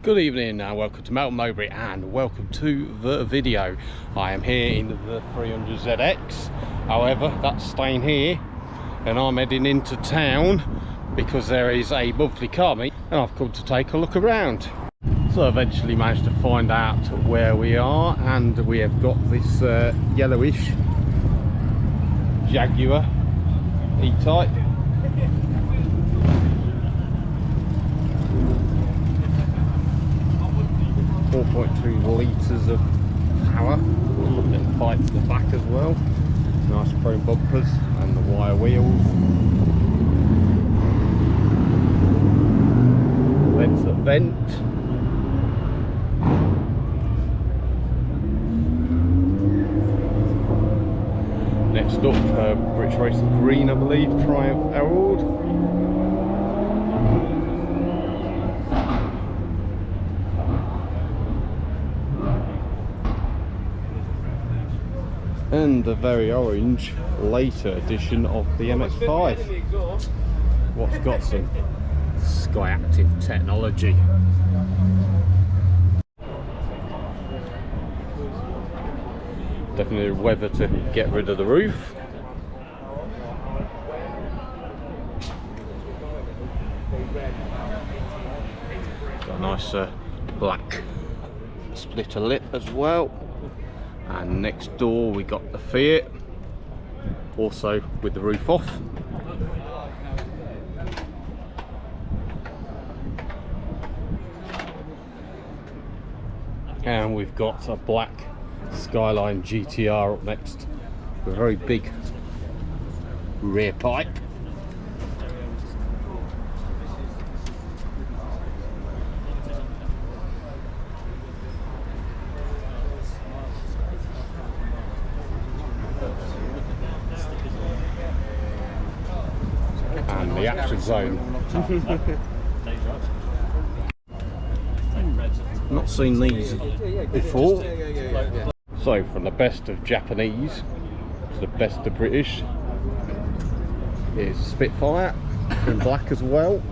Good evening and welcome to Melton Mowbray and welcome to the video. I am here in the 300ZX, however that's staying here and I'm heading into town because there is a monthly car meet and I've come to take a look around. So I eventually managed to find out where we are and we have got this yellowish Jaguar E-Type. 4.3 litres of power. Little pipe at the back as well. Nice chrome bumpers and the wire wheels. Vents that vent. Next up, British Racing Green, I believe, Triumph Herald. And the very orange later edition of the MX-5. What's got some Sky Active technology. Definitely weather to get rid of the roof. Got a nice black splitter lip as well. And next door we got the Fiat, also with the roof off. And we've got a black Skyline GTR up next with a very big rear pipe. And the action zone. Not seen these before. So from the best of Japanese to the best of British, here's a Spitfire in black as well,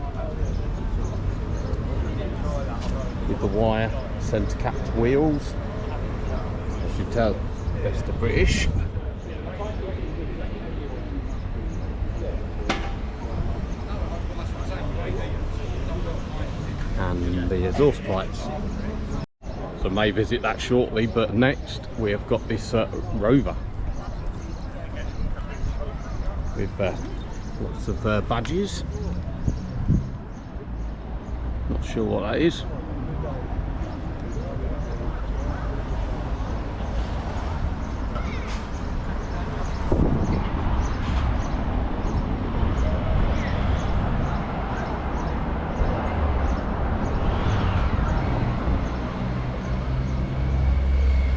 with the wire centre capped wheels. As you tell, best of British. And the exhaust pipes. So may visit that shortly, but next we have got this Rover with lots of badges. Not sure what that is.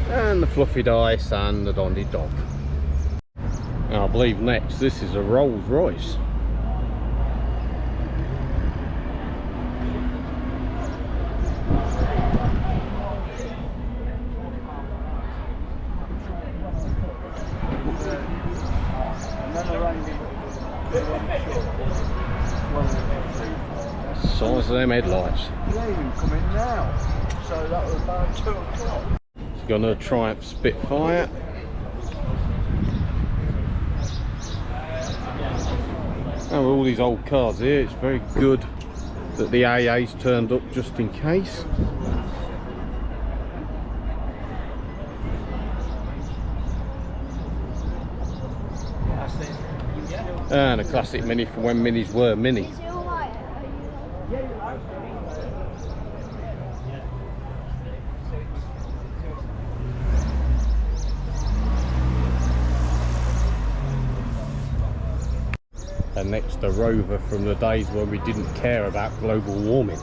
And the fluffy dice and the Dondy dog. And I believe next this is a Rolls Royce. Size of them headlights. Yeah, you come in now. So that was about 2 o'clock. Got another Triumph Spitfire. Oh, all these old cars here, it's very good that the AA's turned up just in case. And a classic Mini from when Minis were Mini. And next a Rover from the days when we didn't care about global warming.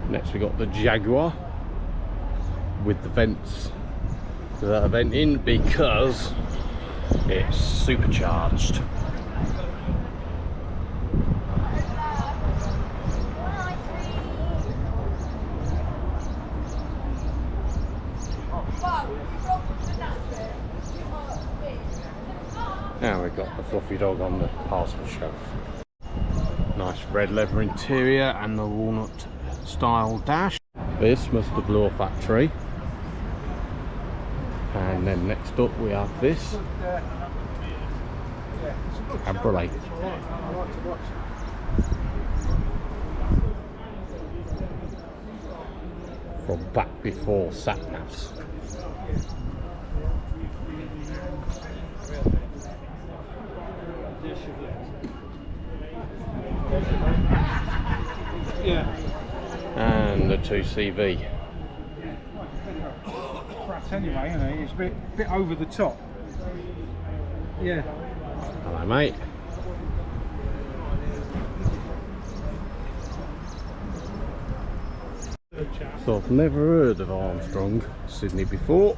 Next we got the Jaguar with the vents that are venting because it's supercharged. got the fluffy dog on the parcel shelf. Nice red leather interior and the walnut style dash. This must have blew off that tree. And then next up we have this cabriolet. From back before sat-navs. Yeah. And the 2CV. Crap anyway, isn't it? It's a bit over the top. Yeah. Hello, mate. So I've never heard of Armstrong Sydney before.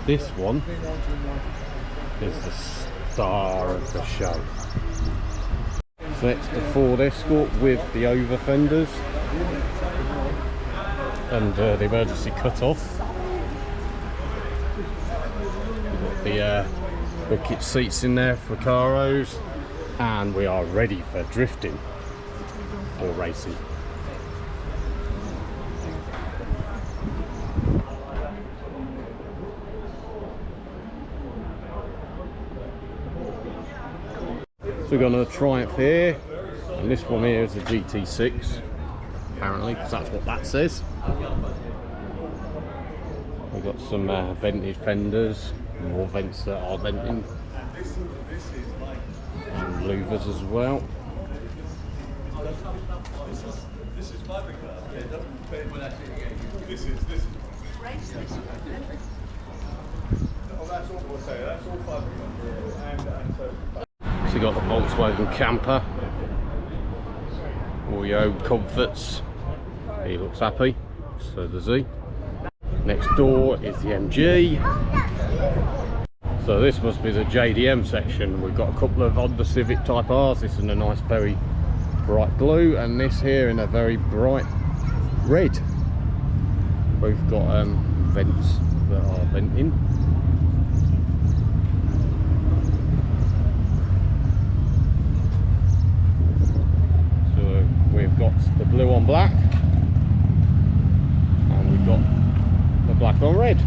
This one is the star of the show. So it's the Ford Escort with the over fenders and the emergency cut-off. We've got the bucket seats in there for caros, and we are ready for drifting or racing. So we've got another Triumph here, and this one here is a GT6, apparently, because that's what that says. We've got some vented fenders, more vents that are venting, and louvers as well. So you got the Volkswagen camper, all your own comforts. He looks happy, so does he. Next door is the MG. So this must be the JDM section. We've got a couple of Honda Civic Type R's. This in a nice, very bright blue, and this here in a very bright red. Both got vents that are venting. So we've got the blue on black, and we've got the black on red.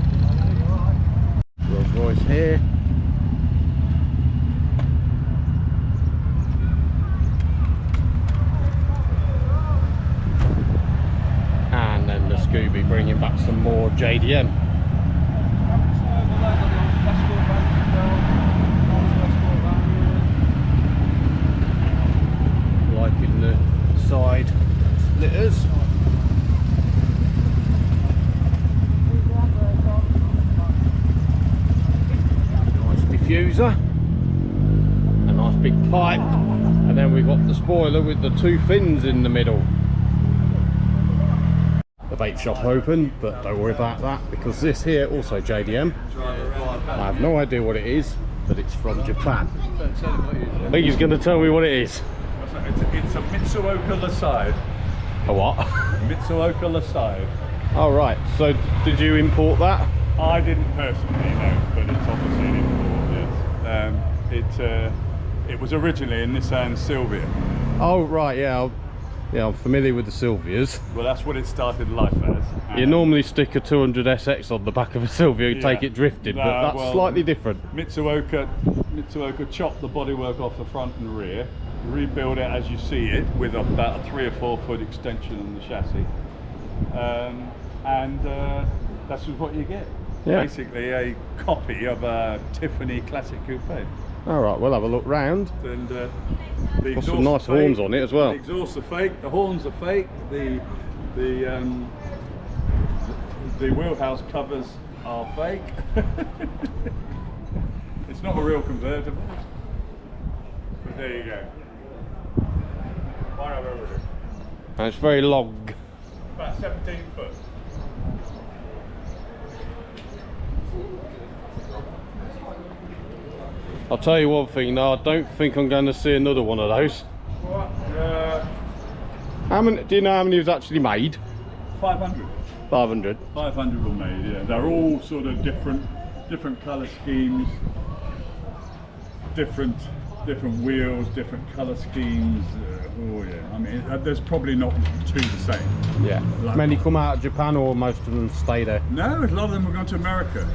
Rolls Royce here. And then the Scooby bringing back some more JDM. Liking the side splitters. Diffuser, a nice big pipe, and then we've got the spoiler with the two fins in the middle. The vape shop open, but don't worry about that because this here also JDM. I have no idea what it is, but it's from Japan. I think he's going to tell me what it is. It's a Mitsuoka Laside. A what? Mitsuoka Laside. Oh right, so did you import that? I didn't personally, no, but it's obviously an import, yes. It was originally a Nissan Silvia. Oh right, yeah, I'm familiar with the Silvias. Well, that's what it started life as. You normally stick a 200 SX on the back of a Silvia and take it drifting, but that's well, slightly different. Mitsuoka chopped the bodywork off the front and rear, rebuilt it as you see it with about a 3 or 4 foot extension on the chassis, and that's what you get. Yeah. Basically a copy of a Tiffany Classic Coupe. Alright, we'll have a look round. And the got some nice horns on it as well. The exhausts are fake, the horns are fake, the wheelhouse covers are fake. It's not a real convertible, but there you go. And it's very long. About 17 foot. I'll tell you one thing though, I don't think I'm going to see another one of those. What? How many? Do you know how many was actually made? 500. 500. 500 were made, yeah. They're all sort of different colour schemes, different wheels, different colour schemes. Oh yeah, I mean, there's probably not two the same. Yeah. Like, Many come out of Japan, or most of them stay there? no, a lot of them are going to America.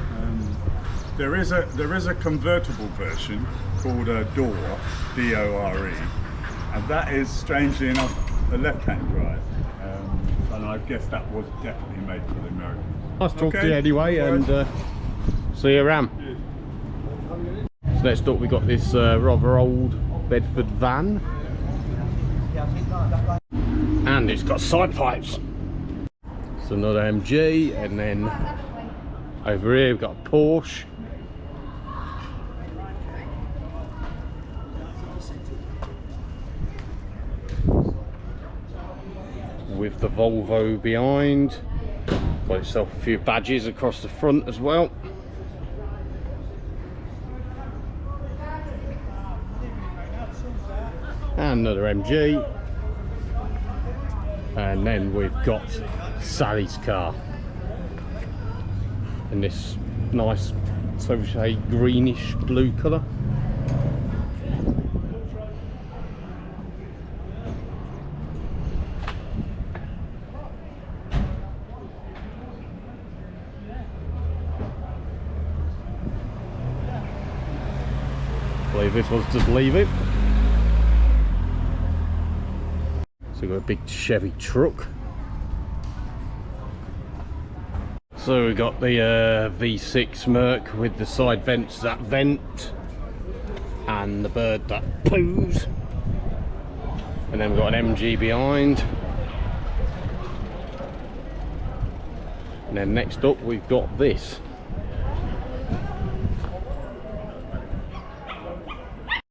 There is a convertible version called a Dore, D-O-R-E, and that is, strangely enough, a left-hand drive. And I guess that was definitely made for the Americans. Nice talk to Okay. you anyway, and see you around. So next up we got this rather old Bedford van, and it's got side pipes. It's another MG, and then over here we've got a Porsche. With the Volvo behind. Got itself a few badges across the front as well. And another MG. And then we've got Sally's car in this nice, so we say, greenish blue colour. I believe this was just leave it. So we've got a big Chevy truck. So we've got the V6 Merc with the side vents that vent, and the bird that poos. And then we've got an MG behind. And then next up we've got this.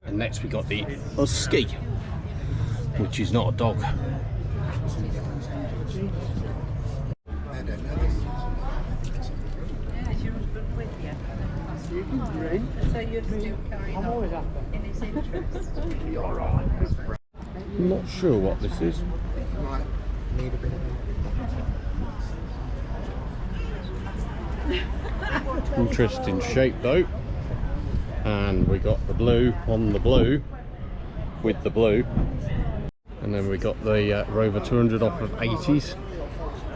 And next we got the Husky, which is not a dog. So you're still carrying on in his interest. I'm not sure what this is. Interesting shape though. And we got the blue on the blue with the blue, and then we got the Rover 200 off of 80s,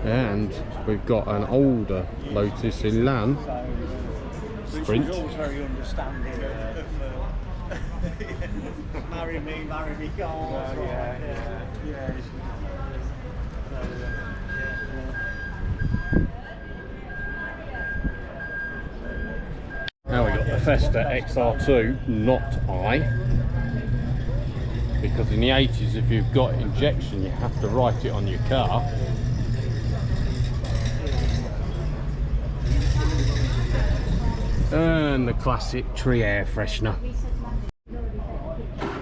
and we've got an older Lotus in Lan Sprint. Very understanding marry me, can't. Yeah. Now we got the Festa XR2, not I, because in the 80s if you've got injection you have to write it on your car. And the classic tree air freshener.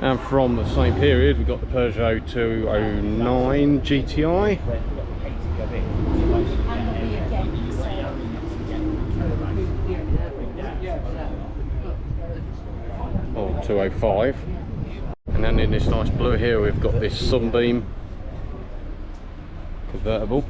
And from the same period we've got the Peugeot 209 GTI. Or 205. And then in this nice blue here we've got this Sunbeam convertible.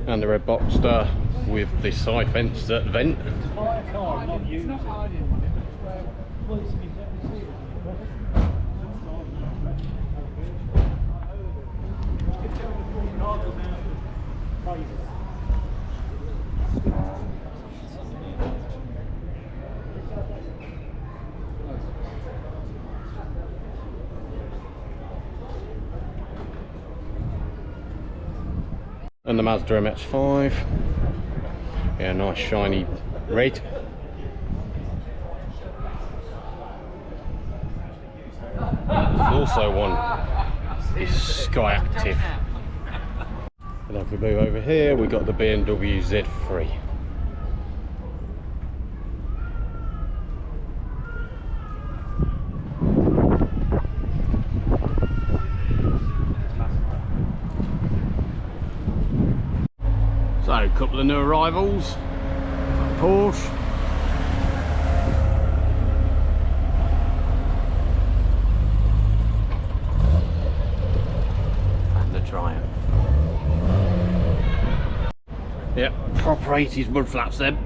And the red Boxster with the side vents that vent. And the Mazda MX-5, yeah, nice shiny red. There's also one is Sky Active. And if we move over here, we've got the BMW Z3. So, a couple of new arrivals, Porsche, proper 80s mud flaps then.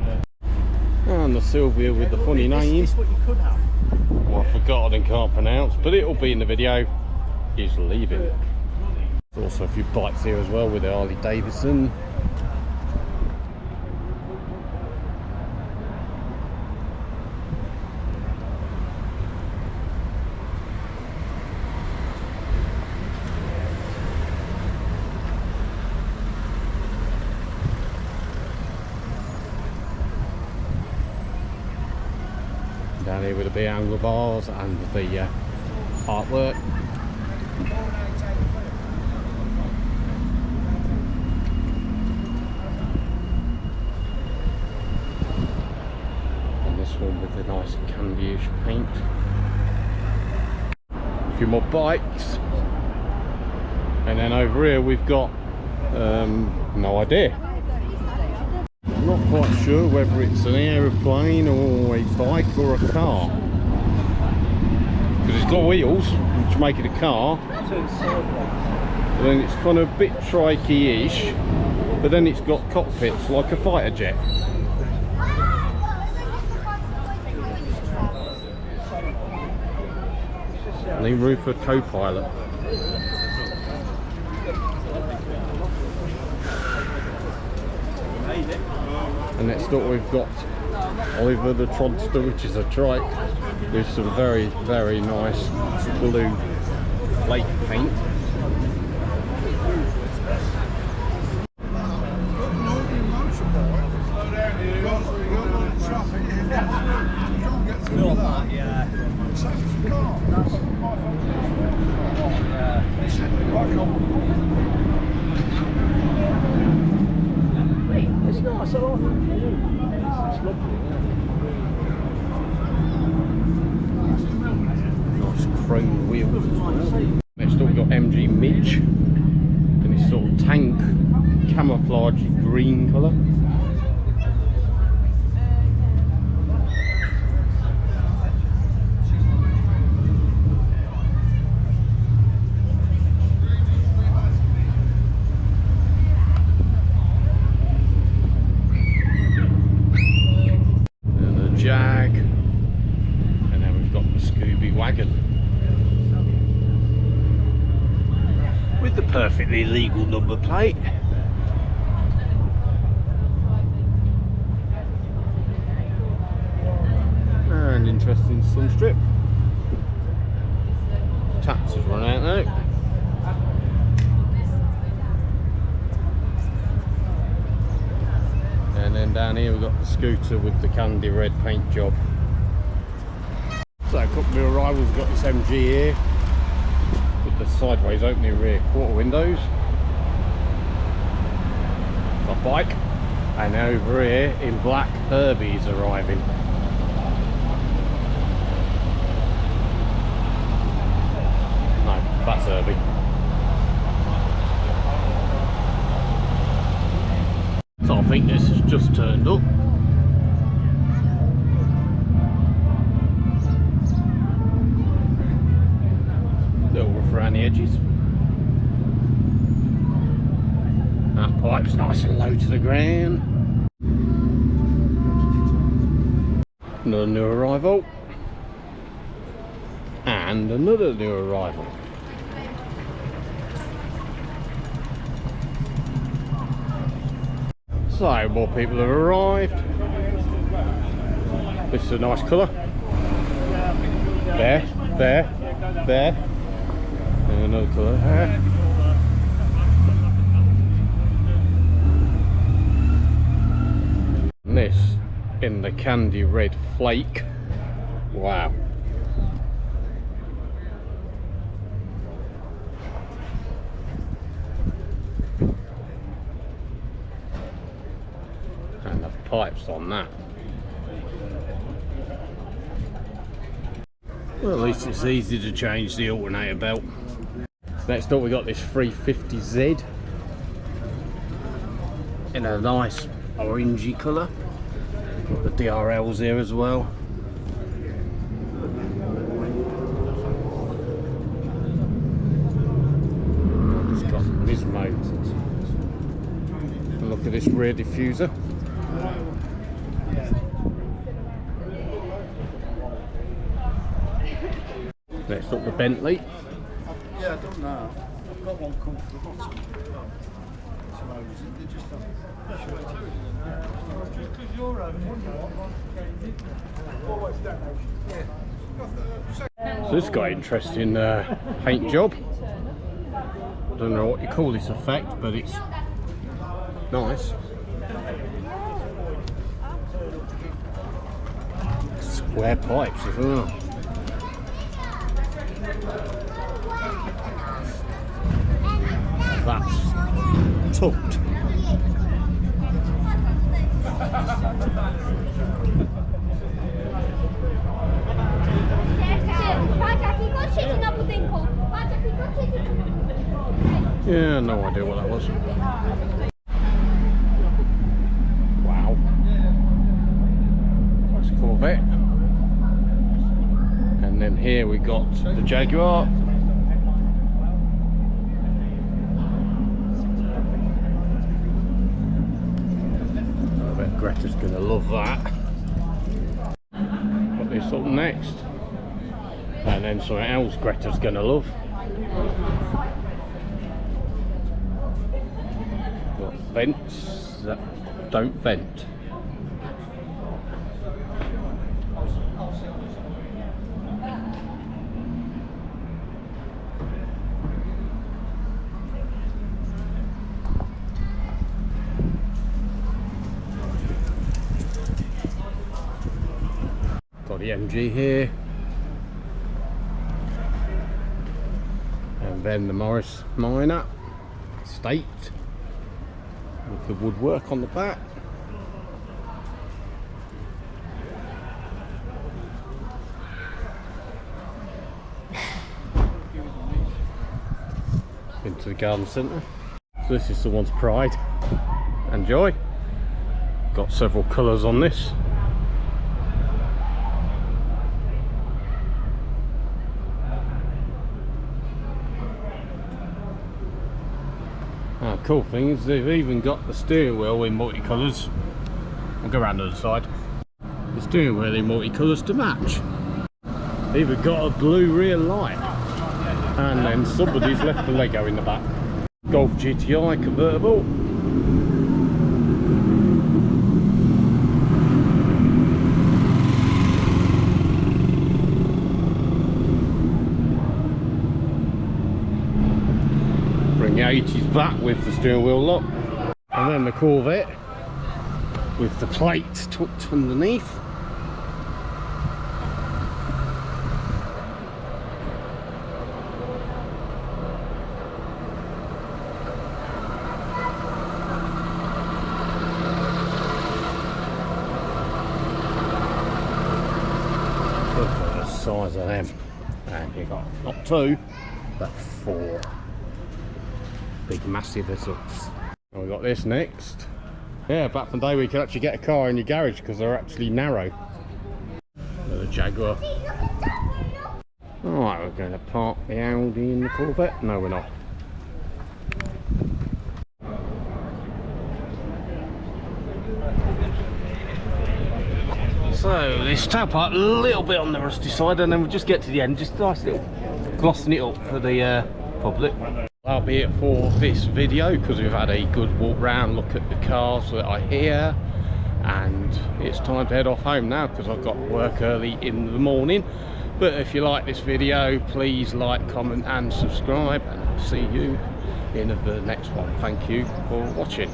And the Sylvia with the funny name. This is what you could have. Well, I forgot and can't pronounce, but it'll be in the video. Is leaving. There's also a few bikes here as well with the Harley Davidson. Down here with the big angle bars and the artwork. And this one with the nice candy-ish paint. A few more bikes. And then over here we've got no idea. I'm not quite sure whether it's an aeroplane or a bike or a car. Because it's got wheels, which make it a car. But then it's kind of a bit trikey-ish. But then it's got cockpits like a fighter jet. And then room for a co-pilot. And next up we've got Oliver the Trodster, which is a trike with some very, very nice blue lake paint. It's nice, all. It's lovely. Nice chrome wheels as well. Next up we've got MG Midge in this sort of tank camouflage green colour. Jag, and then we've got the Scooby wagon with the perfectly legal number plate. And interesting sun strip. Taps has run out now. And then down here we've got the scooter with the candy red paint job. So a couple of rivals got this MG here with the sideways opening rear quarter windows. Got bike. And over here in black Herbie's arriving. No, that's Herbie. So I think this has just turned up. Little rough around the edges. That pipe's nice and low to the ground. Another new arrival. And another new arrival. So more people have arrived. This is a nice colour. There, there, there. And another colour there. And this in the candy red flake. Wow. And the pipes on that. Well, at least it's easy to change the alternator belt. Next up we got this 350Z in a nice orangey colour. Got the DRLs here as well. It's got Nismo. And look at this rear diffuser. Next up the Bentley. Yeah, I don't know. I've got one come from the hospital. They just So this got an interesting paint job. I don't know what you call this effect, but it's nice. Square pipes as well. That's tucked. Yeah, no idea what that was. Wow. That's a Corvette. And then here we got the Jaguar. I bet Greta's gonna love that. Got this up next. And then something else Greta's gonna love. Got vents that don't vent. Got the MG here. And then the Morris Minor Estate with the woodwork on the back. Into the garden centre. So this is someone's pride and joy. Got several colours on this. Cool thing is they've even got the steering wheel in multicolours. I'll go around to the side. The steering wheel in multicolours to match. They've even got a blue rear light. And then somebody's left the Lego in the back. Golf GTI convertible. Bring the 80s back with the steering wheel lock. And then the Corvette with the plates tucked underneath. Look at the size of them. And you got not two, but four. Big massive results. And we got this next. Yeah, back from the day we could actually get a car in your garage because they're actually narrow. Another Jaguar. Alright, we're going to park the Audi in the Corvette. No, we're not. So this tailpipe a little bit on the rusty side, and then we'll just get to the end, just nice little glossing it up for the public. That'll be it for this video because we've had a good walk round, look at the cars that are here, and it's time to head off home now because I've got work early in the morning. But if you like this video, please like, comment and subscribe, and I'll see you in the next one. Thank you for watching.